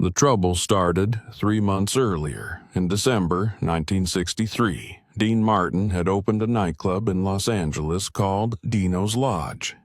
The trouble started 3 months earlier. In December 1963, Dean Martin had opened a nightclub in Los Angeles called Dino's Lodge.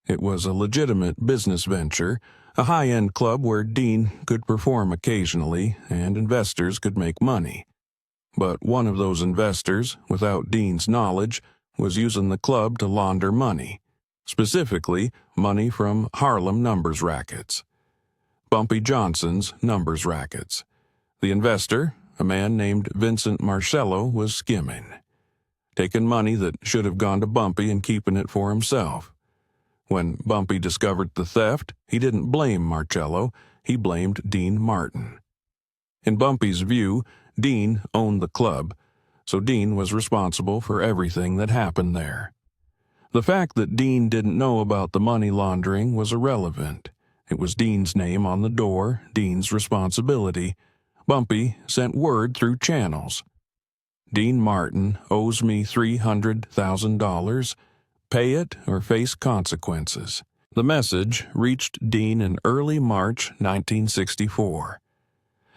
It was a legitimate business venture, a high-end club where Dean could perform occasionally and investors could make money. But one of those investors, without Dean's knowledge, was using the club to launder money, specifically money from Harlem numbers rackets. Bumpy Johnson's numbers rackets. The investor, a man named Vincent Marcello, was skimming, taking money that should have gone to Bumpy and keeping it for himself. When Bumpy discovered the theft, he didn't blame Marcello, he blamed Dean Martin. In Bumpy's view, Dean owned the club, so Dean was responsible for everything that happened there. The fact that Dean didn't know about the money laundering was irrelevant. It was Dean's name on the door, Dean's responsibility. Bumpy sent word through channels. Dean Martin owes me $300,000. Pay it or face consequences. The message reached Dean in early March 1964.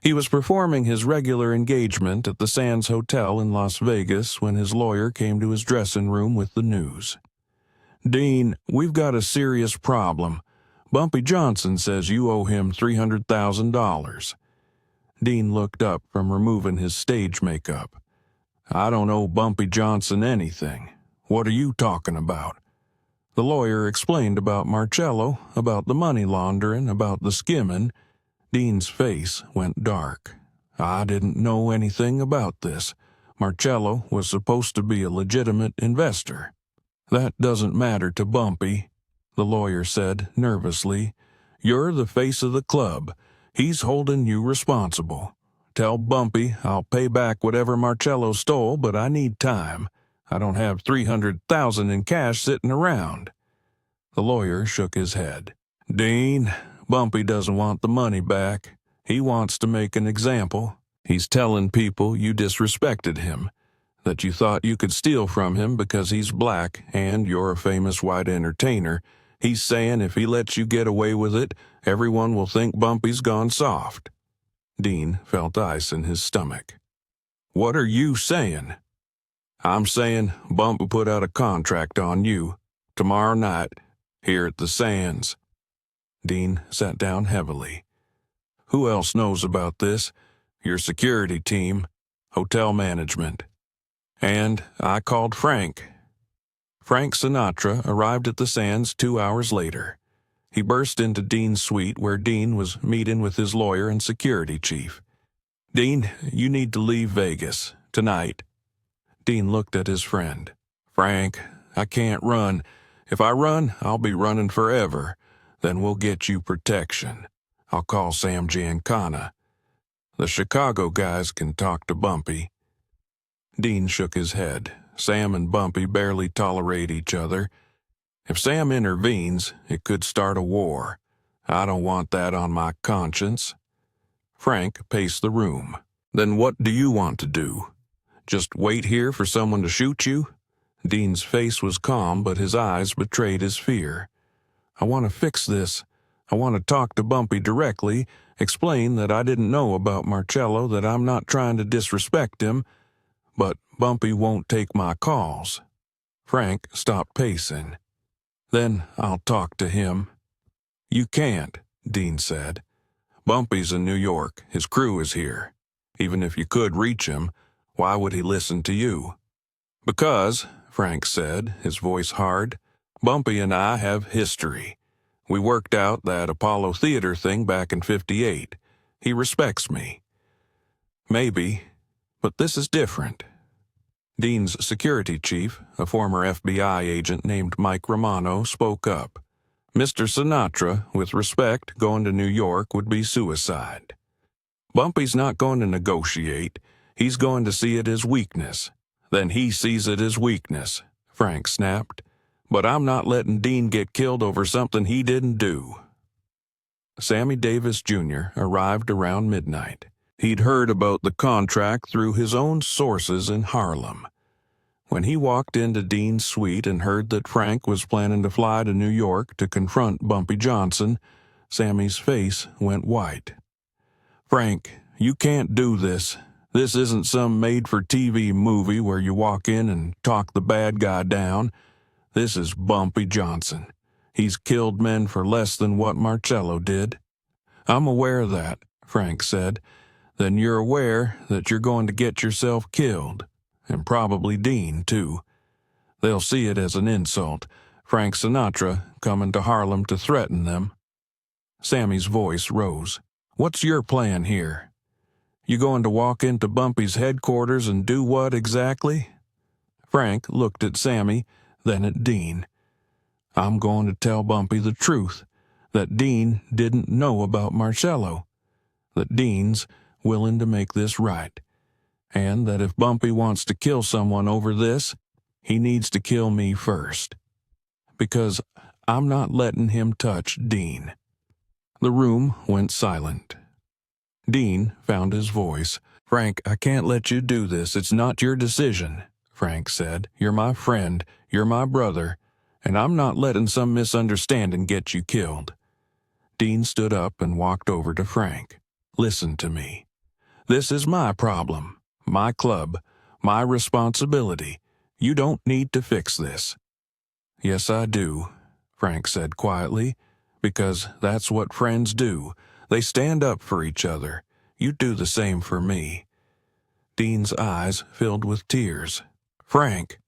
He was performing his regular engagement at the Sands Hotel in Las Vegas when his lawyer came to his dressing room with the news. "Dean, we've got a serious problem. Bumpy Johnson says you owe him $300,000. Dean looked up from removing his stage makeup. "I don't owe Bumpy Johnson anything. What are you talking about?" The lawyer explained about Marcello, about the money laundering, about the skimming. Dean's face went dark. "I didn't know anything about this. Marcello was supposed to be a legitimate investor." "That doesn't matter to Bumpy," the lawyer said nervously. "You're the face of the club. He's holding you responsible. Tell Bumpy I'll pay back whatever Marcello stole, but I need time. I don't have $300,000 in cash sitting around." The lawyer shook his head. "Dean, Bumpy doesn't want the money back. He wants to make an example. He's telling people you disrespected him, that you thought you could steal from him because he's black and you're a famous white entertainer. He's saying if he lets you get away with it, everyone will think Bumpy's gone soft." Dean felt ice in his stomach. "What are you saying?" "I'm saying Bumpy put out a contract on you, tomorrow night, here at the Sands." Dean sat down heavily. "Who else knows about this? Your security team, hotel management." "And I called Frank." Frank Sinatra arrived at the Sands 2 hours later. He burst into Dean's suite where Dean was meeting with his lawyer and security chief. "Dean, you need to leave Vegas, tonight." Dean looked at his friend. "Frank, I can't run. If I run, I'll be running forever. Then we'll get you protection. I'll call Sam Giancana. The Chicago guys can talk to Bumpy." Dean shook his head. Sam and Bumpy barely tolerate each other. If Sam intervenes, it could start a war. I don't want that on my conscience. Frank paced the room. "Then what do you want to do? Just wait here for someone to shoot you?" Dean's face was calm, but his eyes betrayed his fear. "I want to fix this. I want to talk to Bumpy directly, explain that I didn't know about Marcello, that I'm not trying to disrespect him, but Bumpy won't take my calls." Frank stopped pacing. "Then I'll talk to him." "You can't," Dean said. "Bumpy's in New York. His crew is here. Even if you could reach him, why would he listen to you?" "Because," Frank said, his voice hard, "Bumpy and I have history. We worked out that Apollo Theater thing back in '58. He respects me." "Maybe, but this is different." Dean's security chief, a former FBI agent named Mike Romano, spoke up. "Mr. Sinatra, with respect, going to New York would be suicide. Bumpy's not going to negotiate. He's going to see it as weakness. Then he sees it as weakness," Frank snapped. "But I'm not letting Dean get killed over something he didn't do." Sammy Davis Jr. arrived around midnight. He'd heard about the contract through his own sources in Harlem. When he walked into Dean's suite and heard that Frank was planning to fly to New York to confront Bumpy Johnson, Sammy's face went white. "Frank, you can't do this. This isn't some made-for-TV movie where you walk in and talk the bad guy down. This is Bumpy Johnson. He's killed men for less than what Marcello did." "I'm aware of that," Frank said. "Then you're aware that you're going to get yourself killed. And probably Dean, too. They'll see it as an insult. Frank Sinatra coming to Harlem to threaten them." Sammy's voice rose. "What's your plan here? You going to walk into Bumpy's headquarters and do what exactly?" Frank looked at Sammy, then at Dean. "I'm going to tell Bumpy the truth, that Dean didn't know about Marcello, that Dean's willing to make this right, and that if Bumpy wants to kill someone over this, he needs to kill me first. Because I'm not letting him touch Dean." The room went silent. Dean found his voice. "Frank, I can't let you do this. It's not your decision," Frank said. "You're my friend, you're my brother, and I'm not letting some misunderstanding get you killed." Dean stood up and walked over to Frank. "Listen to me. This is my problem, my club, my responsibility. You don't need to fix this." "Yes, I do," Frank said quietly, "because that's what friends do. They stand up for each other. You do the same for me." Dean's eyes filled with tears. "Frank,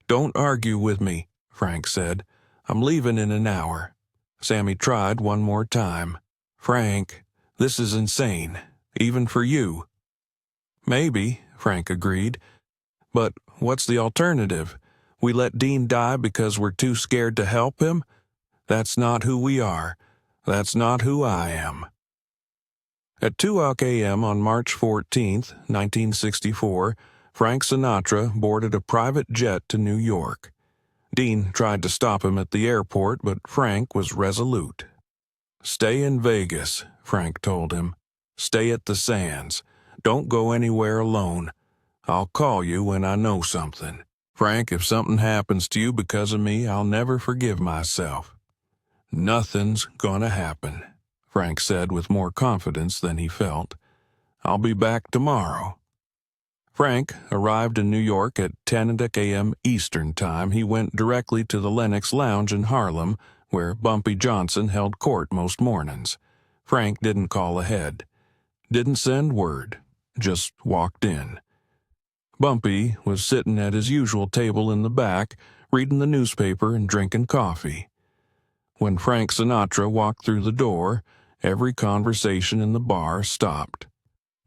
don't argue with me," Frank said. "I'm leaving in an hour." Sammy tried one more time. "Frank, this is insane, even for you." "Maybe," Frank agreed. "But what's the alternative? We let Dean die because we're too scared to help him? That's not who we are. That's not who I am." At 2 a.m. on March 14, 1964, Frank Sinatra boarded a private jet to New York. Dean tried to stop him at the airport, but Frank was resolute. "Stay in Vegas," Frank told him. "Stay at the Sands. Don't go anywhere alone. I'll call you when I know something. Frank, if something happens to you because of me, I'll never forgive myself." "Nothing's gonna happen," Frank said with more confidence than he felt. "I'll be back tomorrow." Frank arrived in New York at 10 a.m. Eastern Time. He went directly to the Lenox Lounge in Harlem, where Bumpy Johnson held court most mornings. Frank didn't call ahead, didn't send word, just walked in. Bumpy was sitting at his usual table in the back, reading the newspaper and drinking coffee. When Frank Sinatra walked through the door, every conversation in the bar stopped.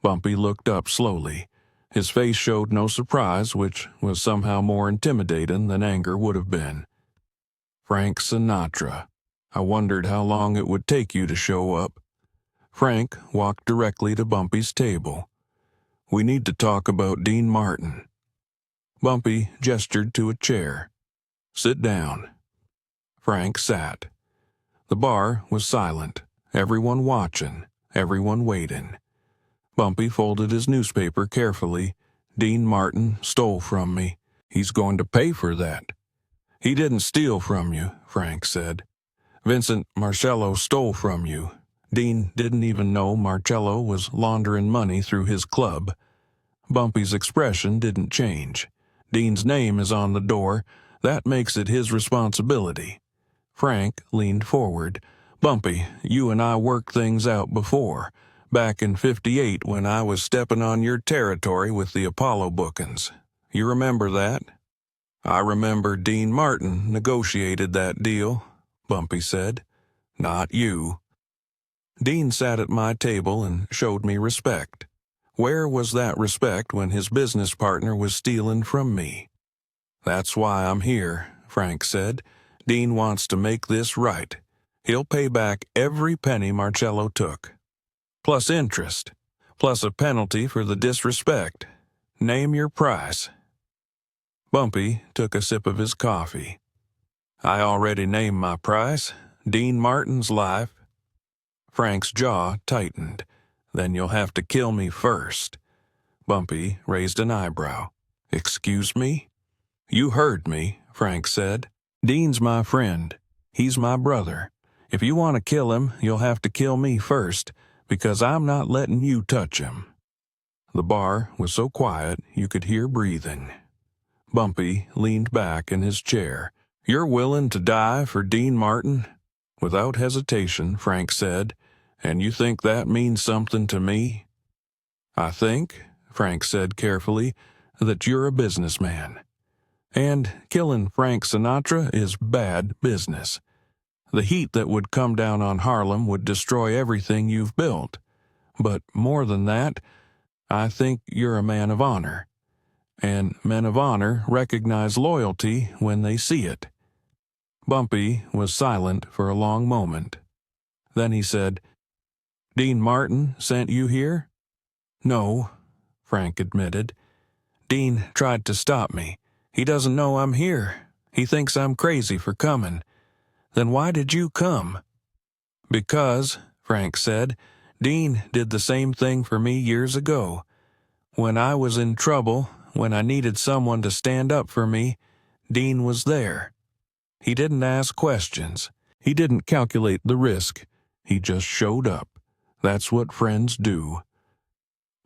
Bumpy looked up slowly. His face showed no surprise, which was somehow more intimidating than anger would have been. "Frank Sinatra. I wondered how long it would take you to show up." Frank walked directly to Bumpy's table. "We need to talk about Dean Martin." Bumpy gestured to a chair. "Sit down." Frank sat. The bar was silent, everyone watching, everyone waiting. Bumpy folded his newspaper carefully. "Dean Martin stole from me. He's going to pay for that." "He didn't steal from you," Frank said. "Vincent Marcello stole from you. Dean didn't even know Marcello was laundering money through his club." Bumpy's expression didn't change. "Dean's name is on the door. That makes it his responsibility." Frank leaned forward. "Bumpy, you and I worked things out before, back in '58 when I was stepping on your territory with the Apollo bookings. You remember that?" "I remember Dean Martin negotiated that deal," Bumpy said. "Not you." "Dean sat at my table and showed me respect. Where was that respect when his business partner was stealing from me?" "That's why I'm here," Frank said. "Dean wants to make this right. He'll pay back every penny Marcello took. Plus interest. Plus a penalty for the disrespect. Name your price." Bumpy took a sip of his coffee. "I already named my price. Dean Martin's life." Frank's jaw tightened. "Then you'll have to kill me first." Bumpy raised an eyebrow. "Excuse me?" "You heard me," Frank said. "Dean's my friend. He's my brother. If you want to kill him, you'll have to kill me first, because I'm not letting you touch him." The bar was so quiet you could hear breathing. Bumpy leaned back in his chair. "You're willing to die for Dean Martin?" Without hesitation, Frank said, "And you think that means something to me?" "I think," Frank said carefully, "that you're a businessman. And killing Frank Sinatra is bad business. The heat that would come down on Harlem would destroy everything you've built. But more than that, I think you're a man of honor. And men of honor recognize loyalty when they see it." Bumpy was silent for a long moment. Then he said, "Dean Martin sent you here?" "No," Frank admitted. "Dean tried to stop me. He doesn't know I'm here. He thinks I'm crazy for coming. Then why did you come?" "Because," Frank said, "Dean did the same thing for me years ago. When I was in trouble, when I needed someone to stand up for me, Dean was there. He didn't ask questions. He didn't calculate the risk. He just showed up. That's what friends do."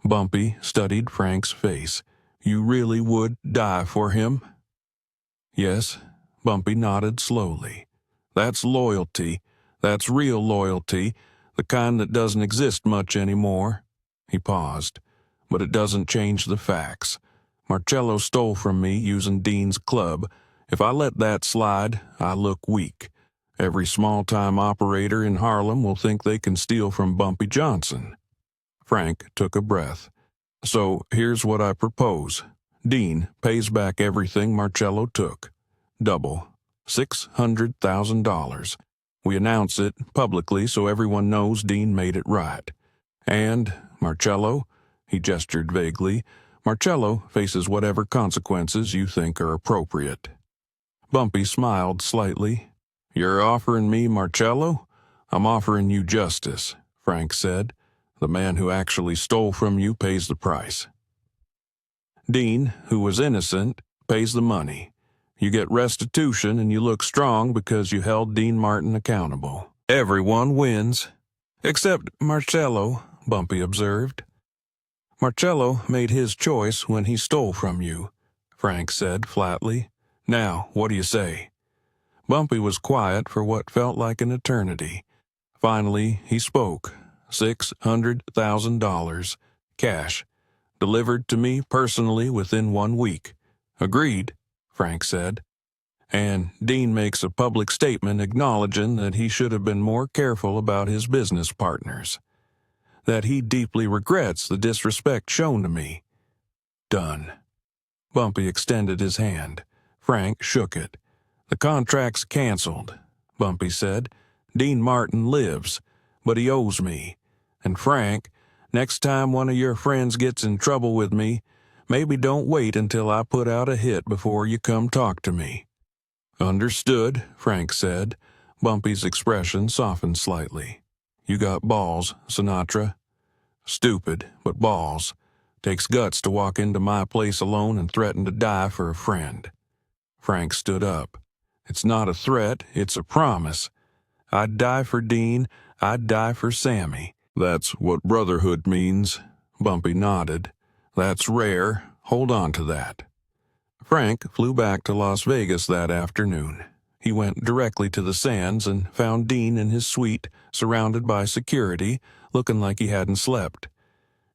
Bumpy studied Frank's face. "You really would die for him?" "Yes," Bumpy nodded slowly. "That's loyalty. That's real loyalty, the kind that doesn't exist much anymore." He paused. "But it doesn't change the facts. Marcello stole from me using Dean's club. If I let that slide, I look weak. Every small-time operator in Harlem will think they can steal from Bumpy Johnson." Frank took a breath. "So here's what I propose. Dean pays back everything Marcello took. Double. $600,000. We announce it publicly so everyone knows Dean made it right. And Marcello," he gestured vaguely, "Marcello faces whatever consequences you think are appropriate." Bumpy smiled slightly. "You're offering me Marcello? I'm offering you justice," Frank said. "The man who actually stole from you pays the price. Dean, who was innocent, pays the money. You get restitution and you look strong because you held Dean Martin accountable. Everyone wins." "Except Marcello," Bumpy observed. "Marcello made his choice when he stole from you," Frank said flatly. "Now, what do you say?" Bumpy was quiet for what felt like an eternity. Finally, he spoke. $600,000. Cash. Delivered to me personally within 1 week. "Agreed," Frank said. "And Dean makes a public statement acknowledging that he should have been more careful about his business partners. That he deeply regrets the disrespect shown to me." "Done." Bumpy extended his hand. Frank shook it. "The contract's canceled," Bumpy said. "Dean Martin lives, but he owes me. And Frank, next time one of your friends gets in trouble with me, maybe don't wait until I put out a hit before you come talk to me." "Understood," Frank said. Bumpy's expression softened slightly. "You got balls, Sinatra." "Stupid, but balls. Takes guts to walk into my place alone and threaten to die for a friend." Frank stood up. "It's not a threat, it's a promise. I'd die for Dean, I'd die for Sammy." "That's what brotherhood means," Bumpy nodded. "That's rare. Hold on to that." Frank flew back to Las Vegas that afternoon. He went directly to the Sands and found Dean in his suite, surrounded by security, looking like he hadn't slept.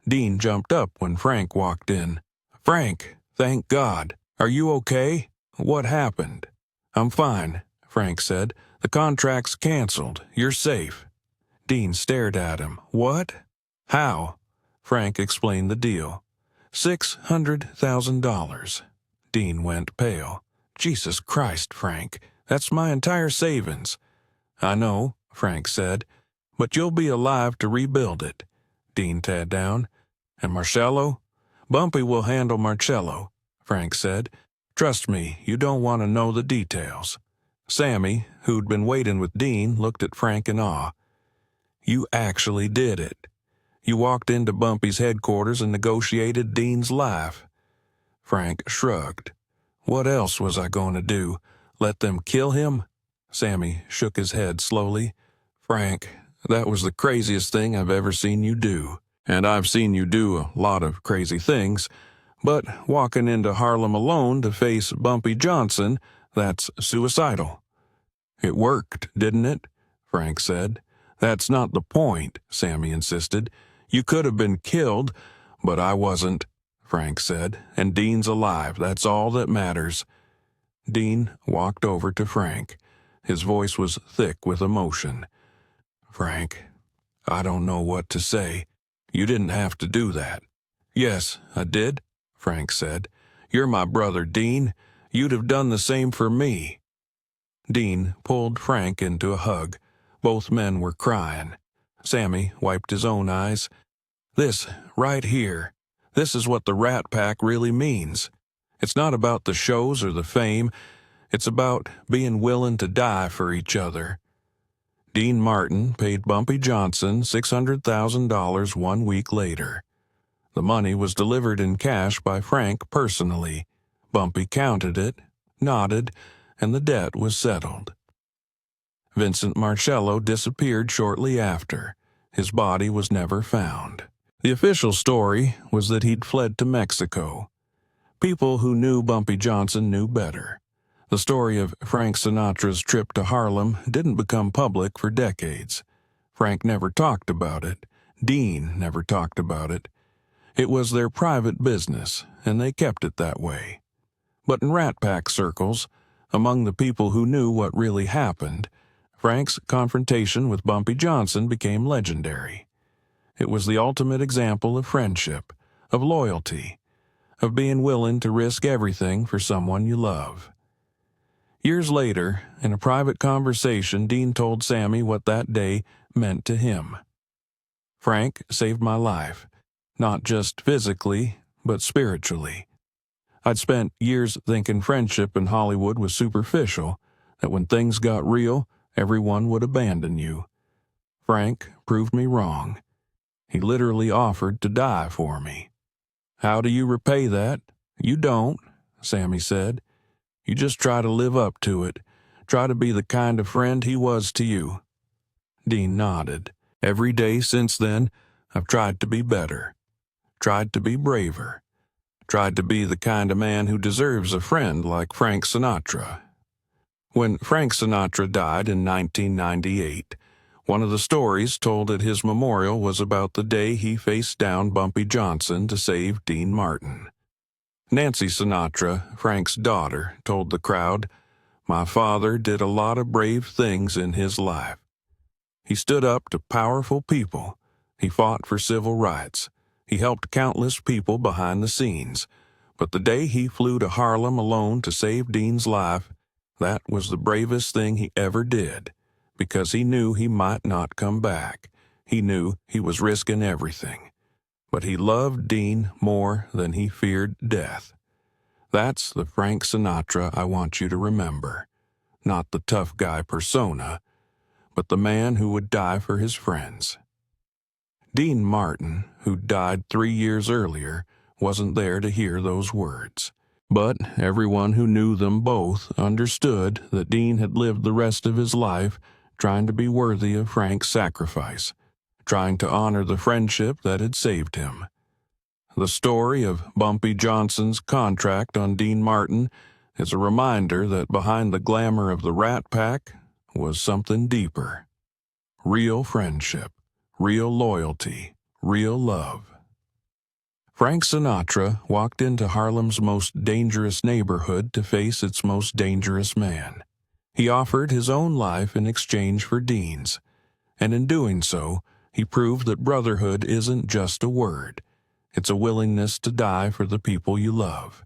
Dean jumped up when Frank walked in. "Frank, thank God. Are you okay? What happened?" "I'm fine," Frank said. "The contract's canceled. You're safe." Dean stared at him. "What? How?" Frank explained the deal. $600,000. Dean went pale. "Jesus Christ, Frank, that's my entire savings." "I know," Frank said, "but you'll be alive to rebuild it." Dean taid down. "And Marcello?" "Bumpy will handle Marcello," Frank said. "Trust me, you don't want to know the details." Sammy, who'd been waiting with Dean, looked at Frank in awe. "You actually did it. You walked into Bumpy's headquarters and negotiated Dean's life." Frank shrugged. "What else was I going to do? Let them kill him?" Sammy shook his head slowly. "Frank, that was the craziest thing I've ever seen you do. And I've seen you do a lot of crazy things, but walking into Harlem alone to face Bumpy Johnson, that's suicidal." "It worked, didn't it?" Frank said. "That's not the point," Sammy insisted. "You could have been killed, but I wasn't," Frank said. "And Dean's alive, that's all that matters." Dean walked over to Frank. His voice was thick with emotion. "Frank, I don't know what to say. You didn't have to do that." "Yes, I did," Frank said. "You're my brother, Dean. You'd have done the same for me." Dean pulled Frank into a hug. Both men were crying. Sammy wiped his own eyes. "This, right here, this is what the Rat Pack really means. It's not about the shows or the fame. It's about being willing to die for each other." Dean Martin paid Bumpy Johnson $600,000 1 week later. The money was delivered in cash by Frank personally. Bumpy counted it, nodded, and the debt was settled. Vincent Marcello disappeared shortly after. His body was never found. The official story was that he'd fled to Mexico. People who knew Bumpy Johnson knew better. The story of Frank Sinatra's trip to Harlem didn't become public for decades. Frank never talked about it. Dean never talked about it. It was their private business, and they kept it that way. But in Rat Pack circles, among the people who knew what really happened, Frank's confrontation with Bumpy Johnson became legendary. It was the ultimate example of friendship, of loyalty, of being willing to risk everything for someone you love. Years later, in a private conversation, Dean told Sammy what that day meant to him. "Frank saved my life, not just physically, but spiritually. I'd spent years thinking friendship in Hollywood was superficial, that when things got real, everyone would abandon you. Frank proved me wrong. He literally offered to die for me." "How do you repay that?" "You don't," Sammy said. "You just try to live up to it. Try to be the kind of friend he was to you." Dean nodded. "Every day since then, I've tried to be better. Tried to be braver. Tried to be the kind of man who deserves a friend like Frank Sinatra." When Frank Sinatra died in 1998, one of the stories told at his memorial was about the day he faced down Bumpy Johnson to save Dean Martin. Nancy Sinatra, Frank's daughter, told the crowd, "My father did a lot of brave things in his life. He stood up to powerful people. He fought for civil rights. He helped countless people behind the scenes. But the day he flew to Harlem alone to save Dean's life, that was the bravest thing he ever did, because he knew he might not come back. He knew he was risking everything. But he loved Dean more than he feared death. That's the Frank Sinatra I want you to remember. Not the tough guy persona, but the man who would die for his friends." Dean Martin, who died 3 years earlier, wasn't there to hear those words. But everyone who knew them both understood that Dean had lived the rest of his life trying to be worthy of Frank's sacrifice, trying to honor the friendship that had saved him. The story of Bumpy Johnson's contract on Dean Martin is a reminder that behind the glamour of the Rat Pack was something deeper. Real friendship, real loyalty, real love. Frank Sinatra walked into Harlem's most dangerous neighborhood to face its most dangerous man. He offered his own life in exchange for Dean's, and in doing so, he proved that brotherhood isn't just a word. It's a willingness to die for the people you love.